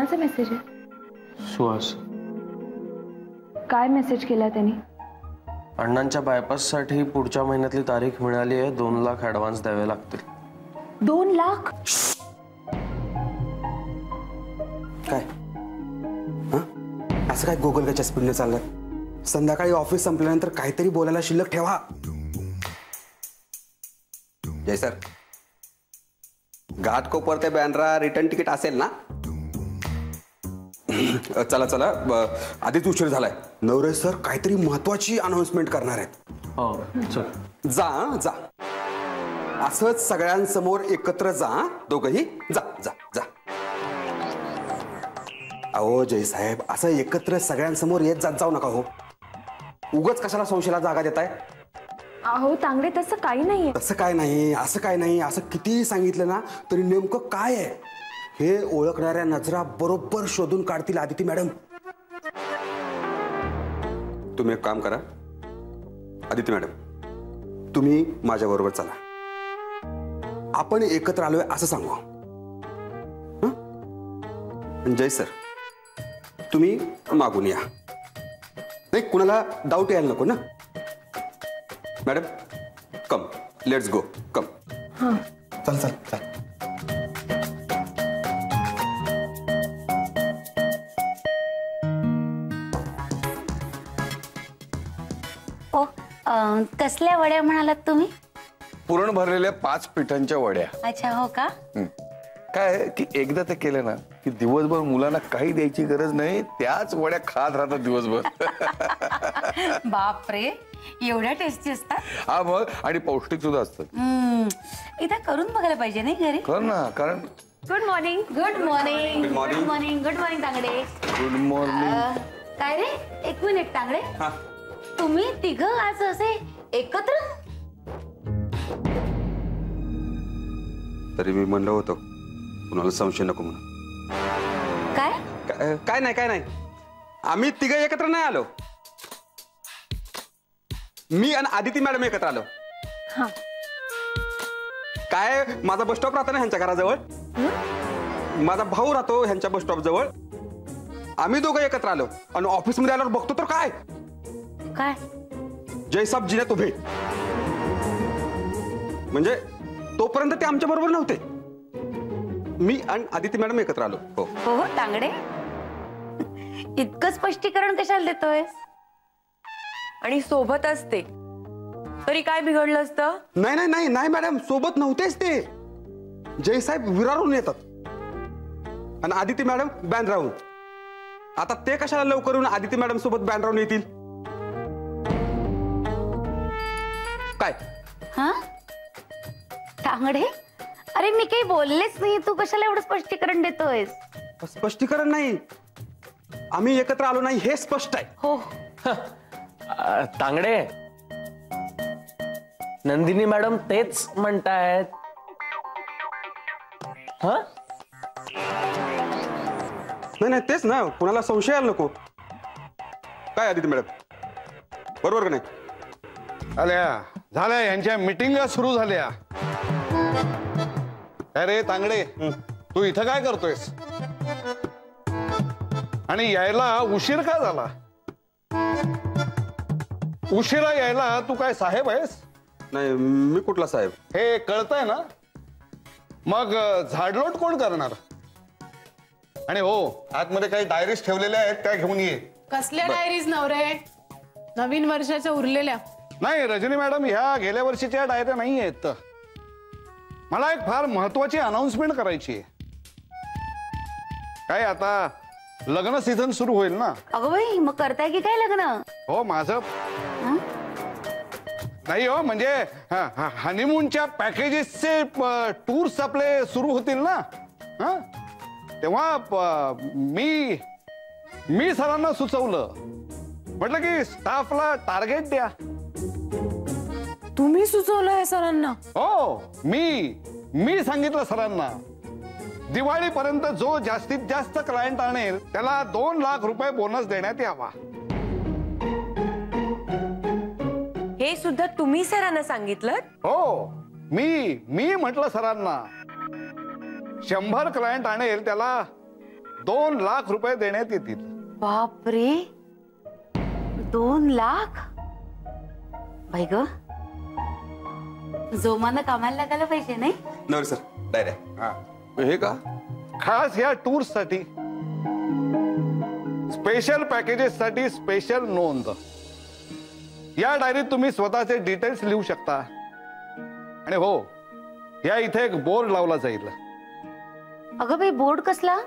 कोणाचा मेसेज आहे? सुहास. काय मेसेज केला त्यांनी? अण्णांच्या बायपाससाठी पुढच्या महिन्यातली तारीख मिळाली आहे. 2 लाख ऍडव्हान्स द्यावे लागतील. 2 लाख? काय असं काय गोगलगाच्या स्पीडने चाललाय? संध्याकाळी ऑफिस संपल्यानंतर काहीतरी बोलायला शिल्लक ठेवा. जय सर, घाटकोपर ते बँड्रा रिटर्न तिकीट असेल ना? चला चला, आधीच उशीर झालाय. नवरेश सर काहीतरी महत्वाची अनाउन्समेंट करणार आहेत. हो चल. जा जा, असंच सगळ्यांसमोर एकत्र जा. दोघही जा जा जा. अहो जयसाहेब, असं एकत्र सगळ्यांसमोर येत जात जाऊ नका हो. उगाच कशाला संशयाला जागा देताय? अहो तांगडे, तसं काही नाहीये. तसं काय नाही, असं काय नाही. असं कितीही सांगितलं ना तरी नेमकं काय आहे हे ओळखणाऱ्या नजरा बरोबर शोधून काढतील आदिती मॅडम. तुम्ही एक काम करा आदिती मॅडम, तुम्ही माझ्या बरोबर चला. आपण एकत्र आलोय असं सांगू. जय सर, तुम्ही मागून या. नाही, कुणाला डाऊट यायला नको ना. Madam come, let's go. Come. चल चल चल. ओ, कसल्या वड्या म्हणालात तुम्ही? पुरण भरलेल्या 5 पिठांच्या वड्या. अच्छा, हो का? काय की एकदा ते केलं ना की दिवसभर मुलांना काही द्यायची गरज नाही, त्याच वड्या खात राहतात दिवसभर. बापरे, एवढ्या टेस्टी असतात? हा मग, आणि पौष्टिक सुद्धा असतात. एकदा करून बघायला पाहिजे नाही घरी? कर ना, कारण good morning. Good morning. Good morning. Good morning Tangde. Good morning. काय रे, 1 मिनिट तांगडे, तुम्ही तिघं आज असे एकत्र? तरी मी म्हणलं होतं कुणाला संशय नको म्हणून. काय? काय नाही, काय नाही. आम्ही तिघं एकत्र नाही आलो. मी आणि आदिती मॅडम एकत्र आलो. काय, माझा बस स्टॉप राहतो ना ह्यांच्या घराजवळ, माझा भाऊ राहतो ह्यांच्या बस स्टॉप जवळ. आम्ही दोघं एकत्र आलो आणि ऑफिस मध्ये आल्यावर बघतो तर काय काय जयसाब जिन्यात उभे. म्हणजे तोपर्यंत ते आमच्या बरोबर नव्हते. मी आणि आदिती मॅडम एकत्र आलो. हो हो तांगडे, इतकं स्पष्टीकरण कशाला देतोयस? आणि सोबत असते तरी काय बिघडलं असतं? नाही नाही नाही नाही मॅडम, सोबत नव्हतेच ते. जयसाहेब विरारून येतात आणि आदिती मॅडम बँड्राहून. आता ते कशाला लवकर येऊन आदिती मॅडम सोबत बँड्राहून येतील? काय हा तांगडे, अरे मी काही बोललेच नाही, तू कशाला एवढं स्पष्टीकरण देतोयस? स्पष्टीकरण नाही, आम्ही एकत्र आलो नाही हे स्पष्ट आहे. हो. तांगडे, नंदिनी मॅडम तेच म्हणतायत. नाही नाही, तेच ना, कुणाला संशय यायला नको. काय आदिती मॅडम, बरोबर का नाही? आल्या झाल्या, यांच्या मीटिंग सुरू झाल्या. अरे तांगडे, तू इथं काय करतोयस आणि यायला उशीर का झाला? उशिरा यायला तू काय साहेब आहेस? नाही, मी कुठला साहेब? हे कळतंय ना. मग झाडलोट कोण करणार? आणि हो, आतमध्ये काही डायरीज ठेवलेल्या आहेत त्या घेऊन ये. कसल्या डायरीज नवरे? नवीन वर्षाच्या उरलेल्या? नाही रजनी मॅडम, ह्या गेल्या वर्षीच्या डायऱ्या नाही आहेत. मला एक फार महत्वाची अनाउन्समेंट करायची आहे. काय आता लग्न सीझन सुरू होईल ना. अगं बाई, मग करताय की काय लग्न? हो, माझं नाही हो, म्हणजे हनीमूनच्या पॅकेजेसचे टूर्स आपले सुरू होतील ना. तेव्हा मी सरांना सुचवलं, म्हटलं की स्टाफला टार्गेट द्या. तुम्ही सुचवलं आहे सरांना? हो, मी सांगितलं सरांना, दिवाळीपर्यंत जो जास्तीत जास्त क्लायंट आणेल त्याला 2 लाख रुपये बोनस देण्यात यावा. हे सुद्धा तुम्ही सरांना सांगितलं? हो, मी म्हटलं सरांना, 100 क्लायंट आणेल त्याला 2 लाख रुपये देण्यात येतील. बापरे, 2 लाख? बाई ग, जोमानं कामाला लागायला पाहिजे नाही? नवरे सर, डायऱ्या. हा, हे का? खास या टूर्स साठी, स्पेशल पॅकेजेस साठी स्पेशल नोंद. या डायरीत तुम्ही स्वतःचे डिटेल्स लिहू शकता. आणि हो, या इथे एक बोर्ड लावला जाईल. अगं बाई, बोर्ड कसला?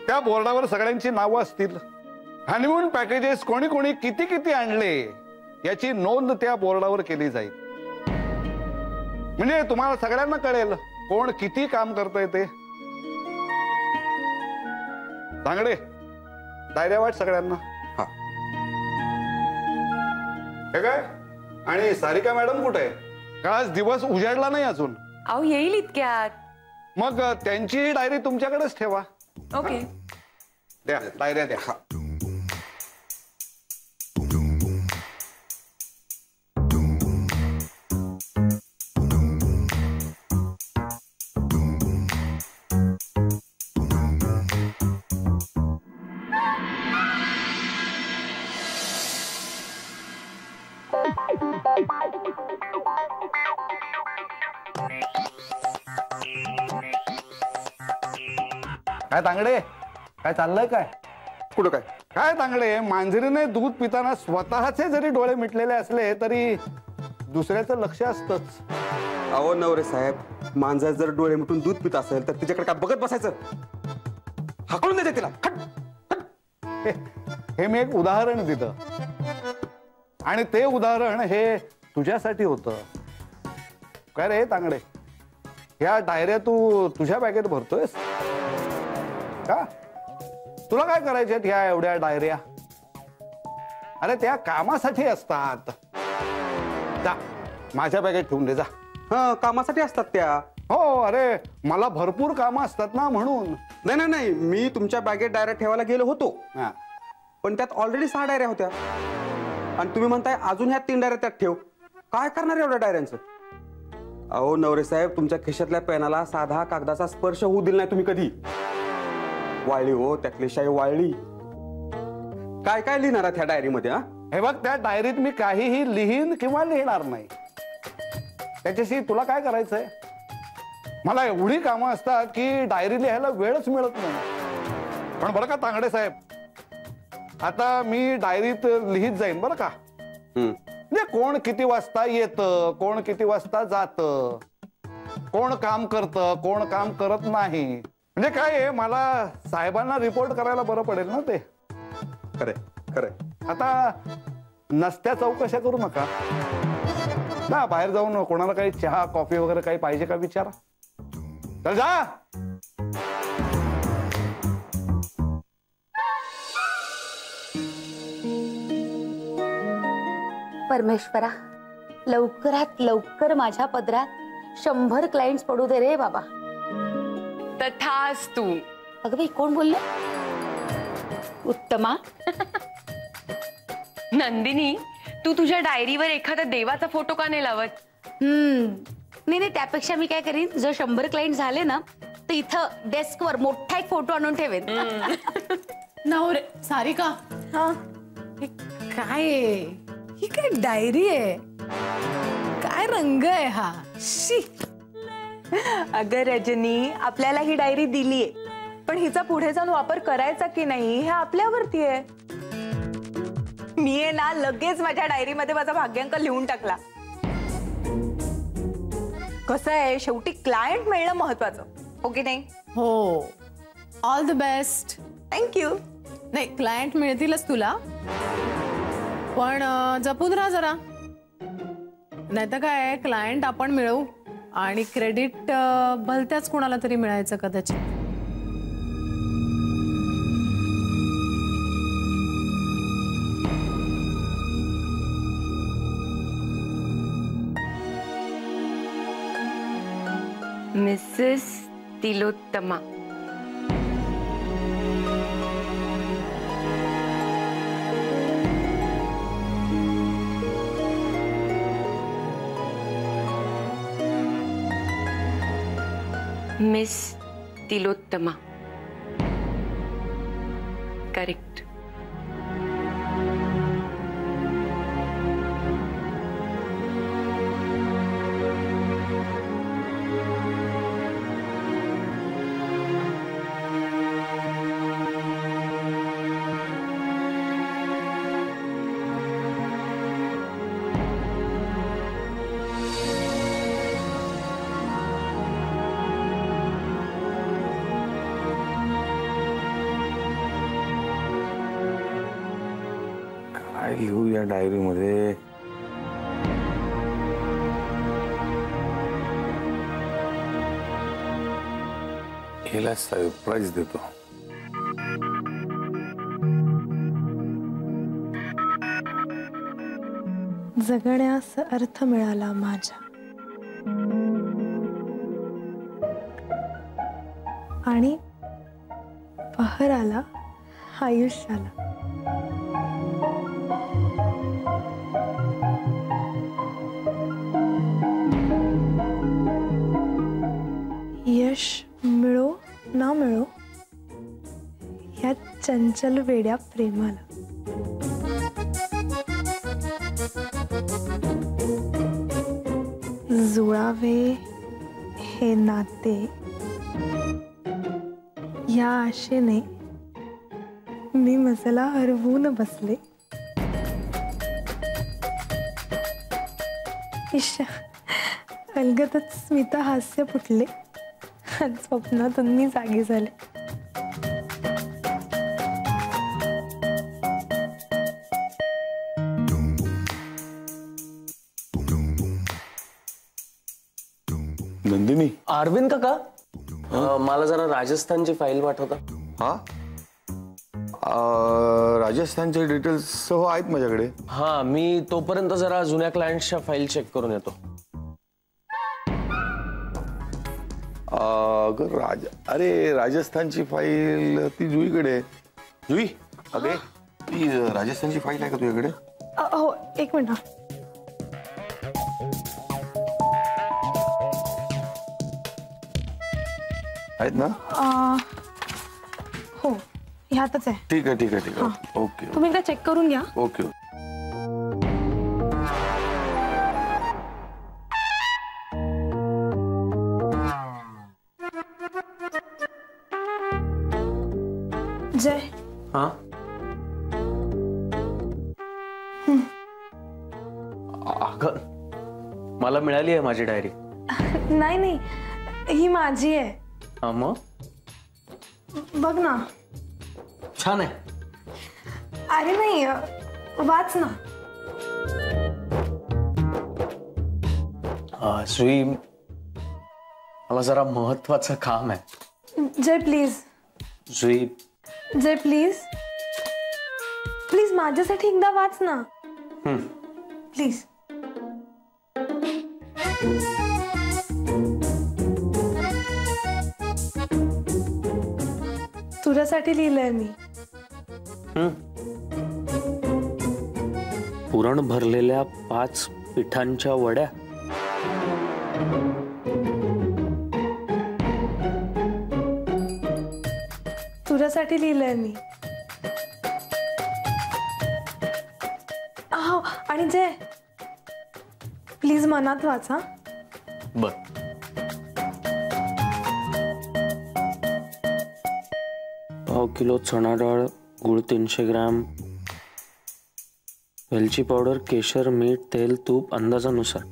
त्या बोर्डावर सगळ्यांची नावं असतील. हनीमून पॅकेजेस कोणी कोणी किती किती आणले याची नोंद त्या बोर्डावर केली जाईल. म्हणजे तुम्हाला सगळ्यांना कळेल कोण किती काम करतंय ते. तांगडे, डायऱ्या वाट सगळ्यांना. हा. हे काय? आणि सारिका मॅडम कुठे आहे? का आज दिवस उजाडला नाही अजून? अहो येईल इतक्यात. मग त्यांची डायरी तुमच्याकडेच ठेवा. ओके. द्या, डायऱ्या द्या. काय तांगडे, काय चाललंय काय? कुठं काय? काय तांगडे, मांजरीने दूध पिताना स्वतःचे जरी डोळे मिटलेले असले तरी दुसऱ्याचं लक्ष असतंच. अहो नवरे साहेब, मांजर जर डोळे मिटून दूध पित असेल तर तिच्याकडे काय बघत बसायचं? हाकलून द्यायचं तिला. हे मी एक उदाहरण दिलं. आणि ते उदाहरण हे तुझ्यासाठी होतं. काय रे तांगडे, ह्या डायऱ्या तू तुझ्या बॅगेत भरतोयस का? तुला काय करायच्यात ह्या एवढ्या डायऱ्या? अरे त्या कामासाठी असतात. जा, माझ्या बॅगेत ठेवून दे जा. हा, कामासाठी असतात त्या. हो, अरे मला भरपूर कामं असतात ना म्हणून. नाही नाही नाही, मी तुमच्या बॅगेत डायऱ्या ठेवायला गेलो होतो. हा. पण त्यात ऑलरेडी 6 डायऱ्या होत्या. आणि तुम्ही म्हणताय अजून ह्या 3 डायऱ्या त्यात ठेव. काय करणार एवढ्या डायऱ्यांचं? अहो नवरे साहेब, तुमच्या खिशातल्या पेनाला साधा कागदाचा स्पर्श होऊ दिला नाही तुम्ही कधी. वाळली हो, त्यातली शाई वाळली. काय काय लिहिणार ह्या डायरीमध्ये? हा, हे बघ, त्या डायरीत मी काहीही लिहीन किंवा लिहिणार नाही. त्याच्याशी तुला काय करायचंय? मला एवढी कामं असतात की डायरी लिहायला वेळच मिळत नाही. पण बरं का तांगडे साहेब, आता मी डायरीत लिहित जाईन बरं का. म्हणजे कोण किती वाजता येतं, कोण किती वाजता जातं, कोण काम करतं, कोण काम करत नाही. म्हणजे काय आहे, मला साहेबांना रिपोर्ट करायला बरं पडेल ना ते. खरंय खरंय. आता नसत्या चौकशा करू नका ना. बाहेर जाऊन कोणाला काही चहा कॉफी वगैरे काही पाहिजे का विचारा. चल जा. परमेश्वरा, लवकरात लवकर माझ्या पदरात 100 क्लायंट्स पडू दे रे बाबा. तथास्तु. अगं बाई, कोण बोललं? उत्तमा. नंदिनी, तू तुझ्या डायरीवर एखादा देवाचा फोटो का नाही लावत? नाही नाही, त्यापेक्षा मी काय करीन, जर 100 क्लायंट झाले ना तर इथं डेस्कवर मोठा एक फोटो आणून ठेवेन. नवरे, सारिका. हा, हे काय आहे? ही काय डायरी आहे? काय रंग आहे हा? शी. अगं रजनी, आपल्याला ही डायरी दिलीये, पण हिचा पुढे जाऊन वापर करायचा की नाही हे आपल्यावरती आहे. मी आहे ना, लगेच माझ्या डायरीमध्ये माझा भाग्यांक लिहून टाकला. कसं आहे, शेवटी क्लायंट मिळणं महत्वाचं, हो की नाही? हो, ऑल द बेस्ट. थँक्यू. नाही, क्लायंट मिळतीलच तुला, पण जपून राहा जरा. नाही तर काय, क्लायंट आपण मिळवू आणि क्रेडिट भलत्याच कोणाला तरी मिळायचं कदाचित. Mrs Tilottama. Miss Tilottama. Correct. काय लिहू या डायरीमध्ये? हिला सरप्राईज देतो. जगण्यास अर्थ मिळाला माझ्या, आणि बहर आला आयुष्याला. यश मिळो ना मिळो या चंचल वेड्या प्रेमाला. जुळावे हे नाते या आशेने मी मजला हरवून बसले. ईशा अलगतच स्मिता हास्य फुटले. स्वप्नातून मी जागी झाले. नंदिनी. अरविंद काका, मला जरा राजस्थानची फाईल पाठवता. हा, राजस्थानचे डिटेल्स सह आहेत माझ्याकडे. हा, मी तोपर्यंत जरा जुन्या क्लायंटच्या फाईल चेक करून येतो. अरे राजस्थानची फाईल ती जुईकडे आहे. जुई, अगे ती राजस्थानची फाईल आहे का तुझ्याकडे? हो, एक मिनिट. आहेत ना? हो, ह्यातच आहे. ठीक आहे, ठीक आहे, ठीक आहे. ओके, तुम्ही एकदा चेक करून घ्या. ओके. जय. हा, अगं मला मिळाली आहे माझी डायरी. नाही नाही, ही माझी आहे. हा, मग बघ ना. छान आहे. अरे नाही, वाच ना. जुई, मला जरा महत्वाचं काम आहे. Jay please. Juee, Jay please please माझ्यासाठी एकदा वाच ना. प्लीज. तुझ्यासाठी लिहिलंय मी. पुरण भरलेल्या 5 पिठांच्या वड्या. तुझ्यासाठी लिहिलंय मी. हो, आणि जय प्लीज मनात वाचा. बर. पाव किलो चणा डाळ, गुळ 300 ग्रॅम, वेलची पावडर, केशर, मीठ, तेल, तूप अंदाजानुसार.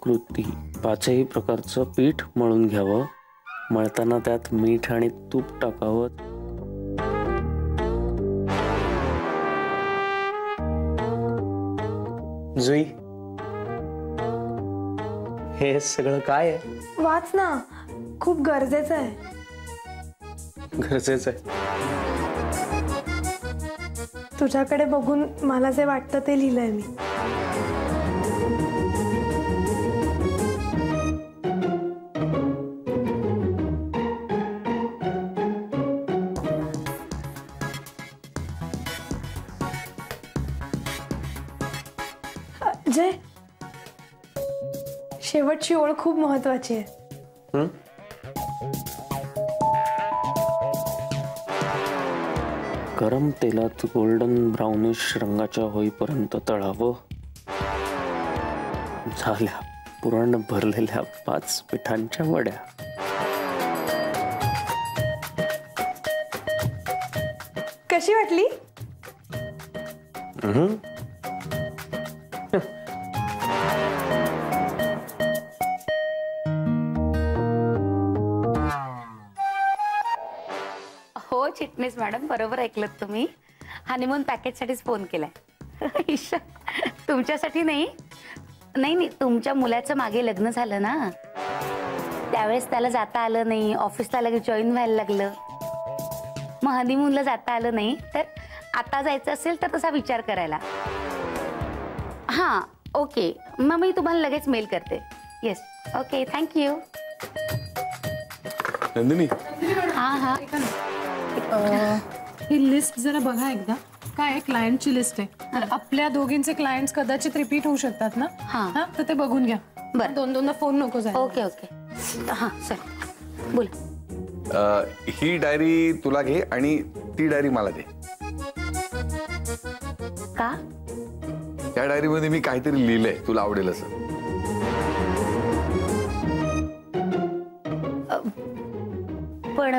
कृती: 5ही प्रकारचं पीठ मळून घ्यावं. मळताना त्यात मीठ आणि तूप टाकावं. जुई, हे सगळं काय आहे? वाच ना, खूप गरजेचं आहे. गरजेचं आहे. तुझ्याकडे बघून मला जे वाटतं ते लिहिलंय मी. जय, शेवटची ओळ खूप महत्वाची आहे. गरम तेलात गोल्डन ब्राउनिश रंगाच्या होईपर्यंत तळावं. झाल्या पुरण भरलेल्या 5 पिठांच्या वड्या. कशी वाटली? हो चिटणीस मॅडम, बरोबर ऐकलत तुम्ही. हनीमून पॅकेजसाठीच फोन केलाय. ईशा, तुमच्यासाठी नाही. नाही नाही, तुमच्या मुलाचं मागे लग्न झालं ना, त्यावेळेस त्याला जाता आलं नाही, ऑफिसला लगेच जॉईन व्हायला लागलं, मग हनीमूनला जाता आलं नाही. तर आता जायचं असेल तर तसा विचार करायला. हां ओके, मग मी तुम्हाला लगेच मेल करते. Yes okay, thank you. नंदिनी, हां हां, ही लिस्ट जरा बघा एकदा. काय क्लायंटची लिस्ट आहे, तर आपल्या दोघींचे क्लायंट्स कदाचित रिपीट होऊ शकतात ना. हां. तर ते बघून घ्या. बरं. दोनदा फोन नको जायला. Okay okay. हां सर बोला. ही डायरी तुला घे आणि ती डायरी मला दे. का? त्या डायरीमध्ये मी काहीतरी लिहिलंय, तुला आवडेल असं. पण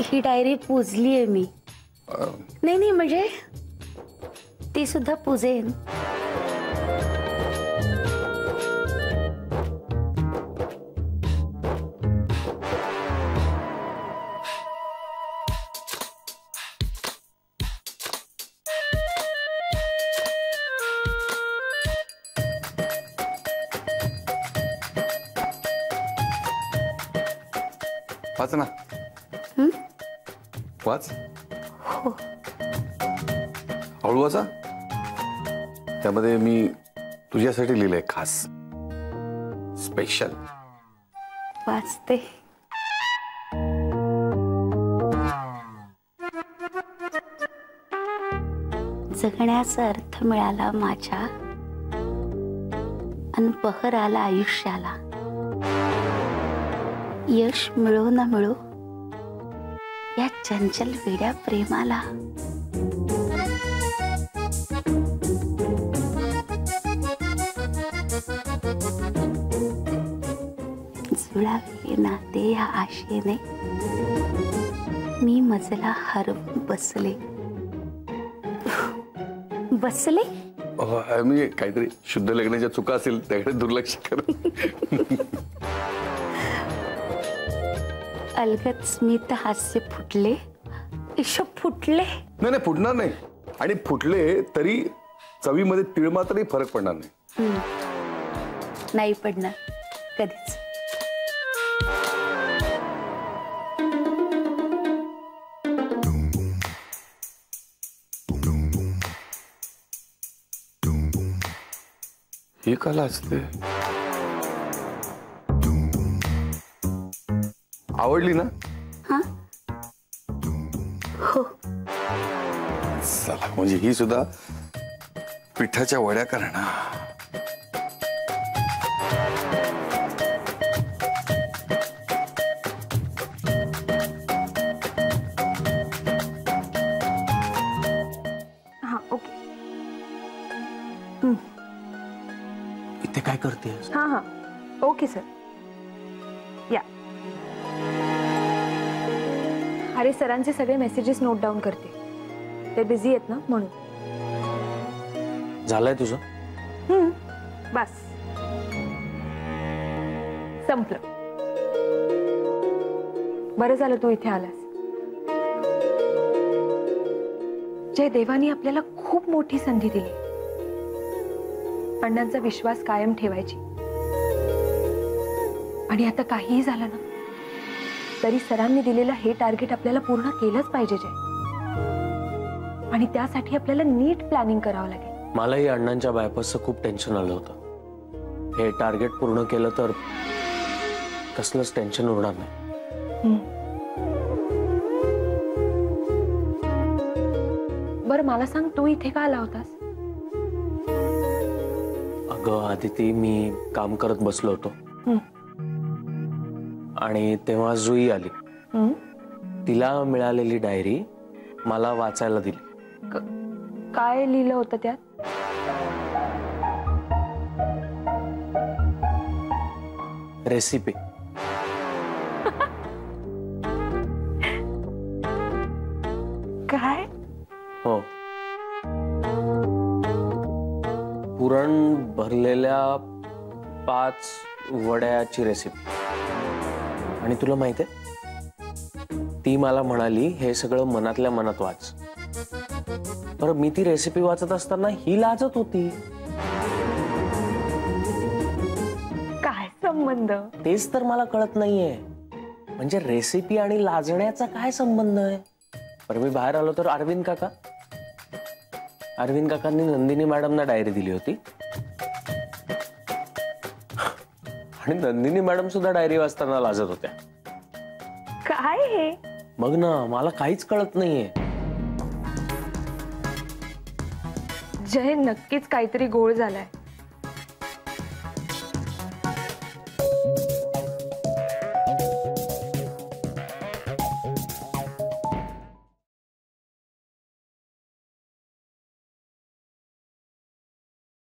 ही डायरी पुजलीये मी. नाही नाही, म्हणजे ती सुद्धा पुजेन. वाच ना. वाच. हळू वाचा. त्यामध्ये मी तुझ्यासाठी लिहिलंय खास, स्पेशल. वाचते. जगण्याचा अर्थ मिळाला माझ्या, अन बहर आला आयुष्याला. यश मिळो न मिळो या चंचल वेड्या प्रेमाला. जुळावे नाते या आशेने मी मजला हरवून बसले. बसले मी काहीतरी शुद्ध लग्नाच्या चुका असेल त्याकडे दुर्लक्ष कर. अलगद स्मित हास्य फुटले. ईश फुटले. नाही फुटणार नाही, आणि फुटले तरी चवीमध्ये तीळ मात्रही फरक पडणार नाही. नाही पडणार कधीच. ही कला असते. आवडली ना? हा हो. चला, म्हणजे ही सुद्धा पिठाच्या वड्या करणार. हा ओके. इथे काय करते? हा हा ओके सर. या अरे, सरांचे सगळे मेसेजेस नोट डाऊन करते. ते बिझी आहेत ना म्हणून. झालंय तुझं? बस संपलं. बरं झालं तू इथे आलास. जय, देवानी आपल्याला खूप मोठी संधी दिली. अण्णांचा विश्वास कायम ठेवायची. आणि आता काहीही झालं ना तरी सरांनी दिलेलं हे टार्गेट आपल्याला पूर्ण केलंच पाहिजे जय. आणि त्यासाठी आपल्याला नीट प्लॅनिंग करावं लागेल. मलाही अण्णांच्या बायपासचं खूप टेन्शन आलं होतं. हे टार्गेट पूर्ण केलं तर कसलंच टेन्शन उरणार नाही. बरं मला सांग, तू इथे का आला होतास? अगं आदिती, मी काम करत बसलो होतो आणि तेव्हा जुई आली. तिला मिळालेली डायरी मला वाचायला दिली. काय लिहिलं होतं त्यात? रेसिपी. काय? हो, पुरण भरलेल्या 5 वड्याची रेसिपी. आणि तुला माहितीये, ती मला म्हणाली हे सगळं मनातल्या मनात वाच. पर मी ती रेसिपी वाचत असताना ही लाजत होती. काय संबंध? तेच तर मला कळत नाहीये. म्हणजे रेसिपी आणि लाजण्याचा काय संबंध आहे? पर मी बाहेर आलो तर अरविंद काकांनी नंदिनी मॅडमना डायरी दिली होती आणि नंदिनी मॅडम सुद्धा डायरी वाचताना लाजत होत्या. काय हे? मग ना, मला काहीच कळत नाहीये. जय, नक्कीच काहीतरी घोळ झालाय.